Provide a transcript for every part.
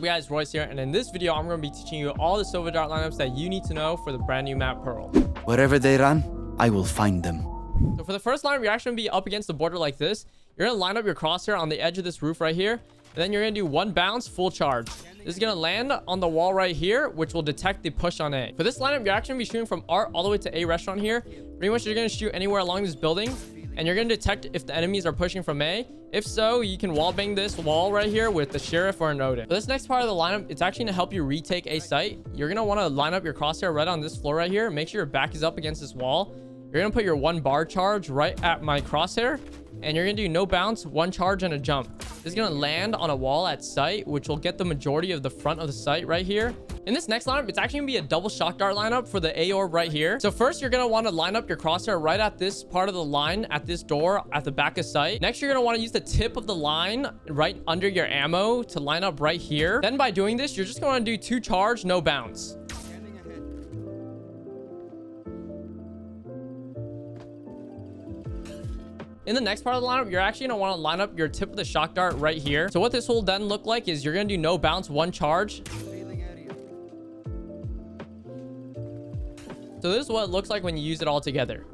up guys, Royce here, and in this video I'm going to be teaching you all the Sova dart lineups that you need to know for the brand new map Pearl. Wherever they run, I will find them. So for the first lineup, you're actually going to be up against the border like this. You're going to line up your crosshair on the edge of this roof right here, and then you're going to do one bounce, full charge. This is going to land on the wall right here, which will detect the push on A. For this lineup, you're actually going to be shooting from Art all the way to A restaurant here. Pretty much you're going to shoot anywhere along this building, and you're going to detect if the enemies are pushing from A. If so, you can wallbang this wall right here with the Sheriff or an Odin. For this next part of the lineup, it's actually going to help you retake A site. You're going to want to line up your crosshair right on this floor right here. Make sure your back is up against this wall. You're going to put your one bar charge right at my crosshair, and you're going to do no bounce, one charge, and a jump. This is going to land on a wall at site, which will get the majority of the front of the site right here. In this next lineup, it's actually going to be a double shock dart lineup for the A orb right here. So first, you're going to want to line up your crosshair right at this part of the line, at this door, at the back of site. Next, you're going to want to use the tip of the line right under your ammo to line up right here. Then by doing this, you're just going to do two charge, no bounce. In the next part of the lineup, you're actually going to want to line up your tip of the shock dart right here. So what this will then look like is you're going to do no bounce, one charge. So this is what it looks like when you use it all together.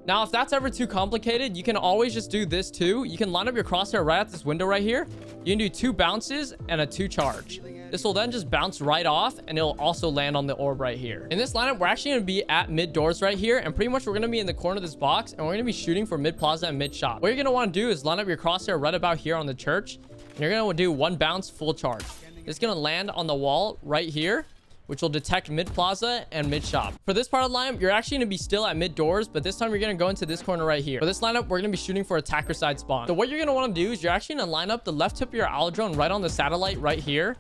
Now, if that's ever too complicated, you can always just do this too. You can line up your crosshair right at this window right here. You can do two bounces and a two charge. This will then just bounce right off, and it'll also land on the orb right here. In this lineup, we're actually going to be at mid doors right here, and pretty much we're going to be in the corner of this box, and we're going to be shooting for mid plaza and mid shop. What you're going to want to do is line up your crosshair right about here on the church, and you're going to do one bounce, full charge. It's going to land on the wall right here, which will detect mid plaza and mid shop. For this part of the lineup, you're actually going to be still at mid doors, but this time you're going to go into this corner right here. For this lineup, we're going to be shooting for attacker side spawn. So what you're going to want to do is you're actually going to line up the left tip of your owl drone right on the satellite right here.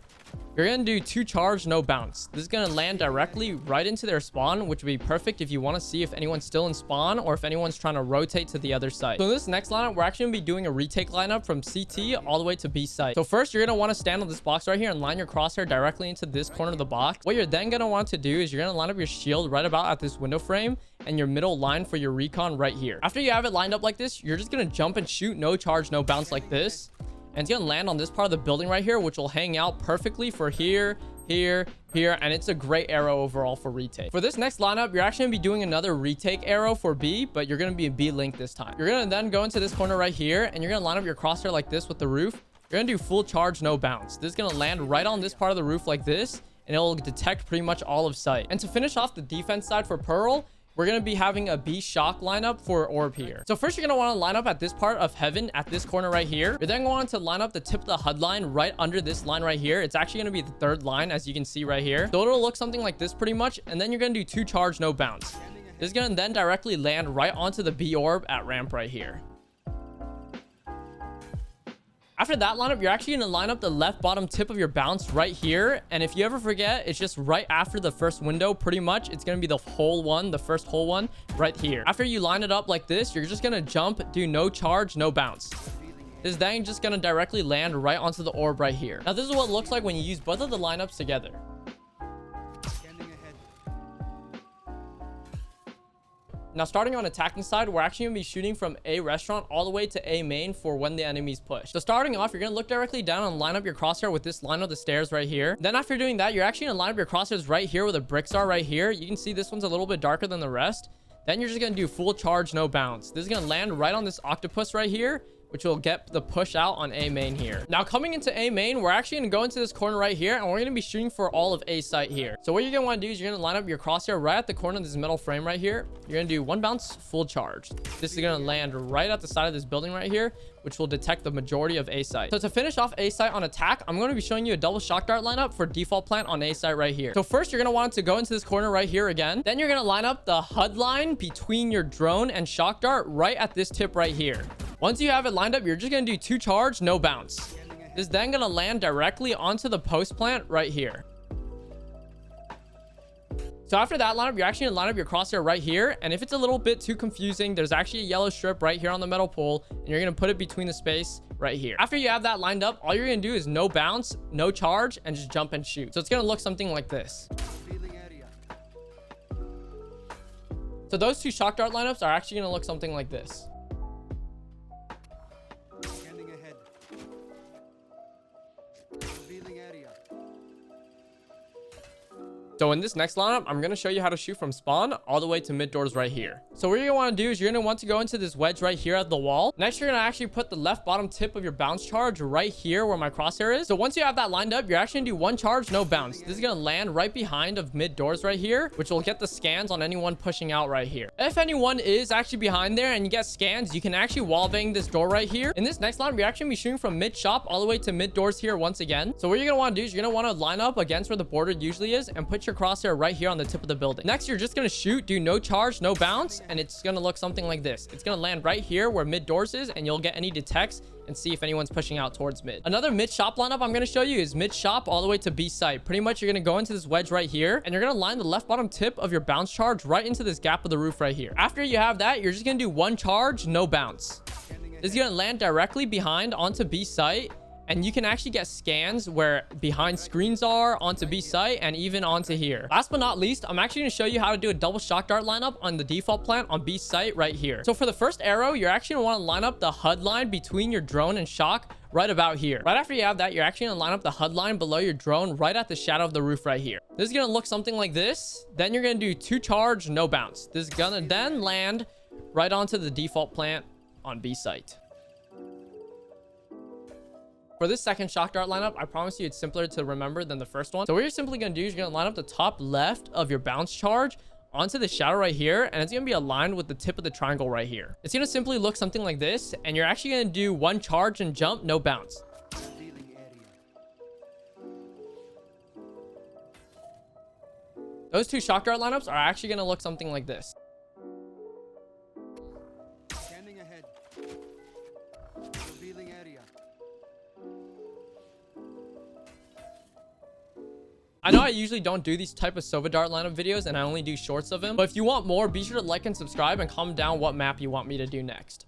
You're going to do two charge, no bounce. This is going to land directly right into their spawn, which would be perfect if you want to see if anyone's still in spawn or if anyone's trying to rotate to the other side. So in this next lineup, we're actually going to be doing a retake lineup from CT all the way to B site. So first, you're going to want to stand on this box right here and line your crosshair directly into this corner of the box. What you're then going to want to do is you're going to line up your shield right about at this window frame and your middle line for your recon right here. After you have it lined up like this, you're just going to jump and shoot, no charge, no bounce like this. And it's going to land on this part of the building right here, which will hang out perfectly for here, here, here. And it's a great arrow overall for retake. For this next lineup, you're actually going to be doing another retake arrow for B, but you're going to be a B link this time. You're going to then go into this corner right here, and you're going to line up your crosshair like this with the roof. You're going to do full charge, no bounce. This is going to land right on this part of the roof like this, and it will detect pretty much all of sight. And to finish off the defense side for Pearl, we're going to be having a B shock lineup for orb here. So first, you're going to want to line up at this part of heaven at this corner right here. You're then going to line up the tip of the HUD line right under this line right here. It's actually going to be the third line, as you can see right here. So it'll look something like this pretty much. And then you're going to do two charge, no bounce. This is going to then directly land right onto the B orb at ramp right here. After that lineup, you're actually going to line up the left bottom tip of your bounce right here. And if you ever forget, it's just right after the first window, pretty much. It's going to be the hole one, the first hole one right here. After you line it up like this, you're just going to jump, do no charge, no bounce. This is then just going to directly land right onto the orb right here. Now, this is what it looks like when you use both of the lineups together. Now, starting on attacking side, we're actually going to be shooting from A restaurant all the way to A main for when the enemies push. So starting off, you're going to look directly down and line up your crosshair with this line of the stairs right here. Then after doing that, you're actually going to line up your crosshairs right here where the bricks are right here. You can see this one's a little bit darker than the rest. Then you're just going to do full charge, no bounce. This is going to land right on this octopus right here, which will get the push out on A main here. Now, coming into A main, we're actually going to go into this corner right here, and we're going to be shooting for all of A site here. So what you're going to want to do is you're going to line up your crosshair right at the corner of this metal frame right here. You're going to do one bounce, full charge. This is going to land right at the side of this building right here, which will detect the majority of A site. So to finish off A site on attack, I'm going to be showing you a double shock dart lineup for default plant on A site right here. So first, you're going to want to go into this corner right here again. Then you're going to line up the HUD line between your drone and shock dart right at this tip right here. Once you have it lined up, you're just going to do two charge, no bounce. This is then going to land directly onto the post plant right here. So after that lineup, you're actually going to line up your crosshair right here. And if it's a little bit too confusing, there's actually a yellow strip right here on the metal pole, and you're going to put it between the space right here. After you have that lined up, all you're going to do is no bounce, no charge, and just jump and shoot. So it's going to look something like this. So those two shock dart lineups are actually going to look something like this. So in this next lineup, I'm going to show you how to shoot from spawn all the way to mid doors right here. So what you're going to want to do is you're going to want to go into this wedge right here at the wall. Next, you're going to actually put the left bottom tip of your bounce charge right here where my crosshair is. So once you have that lined up, you're actually going to do one charge, no bounce. This is going to land right behind of mid doors right here, which will get the scans on anyone pushing out right here. If anyone is actually behind there and you get scans, you can actually wall bang this door right here. In this next lineup, you're actually going to be shooting from mid shop all the way to mid doors here once again. So what you're going to want to do is you're going to want to line up against where the border usually is and put your crosshair right here on the tip of the building. Next, you're just going to shoot, do no charge, no bounce, and it's going to look something like this. It's going to land right here where mid doors is, and you'll get any detects and see if anyone's pushing out towards mid. Another mid shop lineup I'm going to show you is mid shop all the way to B site. Pretty much you're going to go into this wedge right here, and you're going to line the left bottom tip of your bounce charge right into this gap of the roof right here. After you have that, you're just going to do one charge, no bounce. This is going to land directly behind onto B site. And you can actually get scans where behind screens are onto B site and even onto here. Last but not least, I'm actually going to show you how to do a double shock dart lineup on the default plant on B site right here. So for the first arrow, you're actually going to want to line up the HUD line between your drone and shock right about here. Right after you have that, you're actually going to line up the HUD line below your drone right at the shadow of the roof right here. This is going to look something like this. Then you're going to do two charge, no bounce. This is going to then land right onto the default plant on B site. For this second shock dart lineup, I promise you it's simpler to remember than the first one. So what you're simply going to do is you're going to line up the top left of your bounce charge onto the shadow right here, and it's going to be aligned with the tip of the triangle right here. It's going to simply look something like this, and you're actually going to do one charge and jump, no bounce. Those two shock dart lineups are actually going to look something like this. Scanning ahead. Revealing area. I know I usually don't do these type of Sova dart lineup videos and I only do shorts of them, but if you want more, be sure to like and subscribe and comment down what map you want me to do next.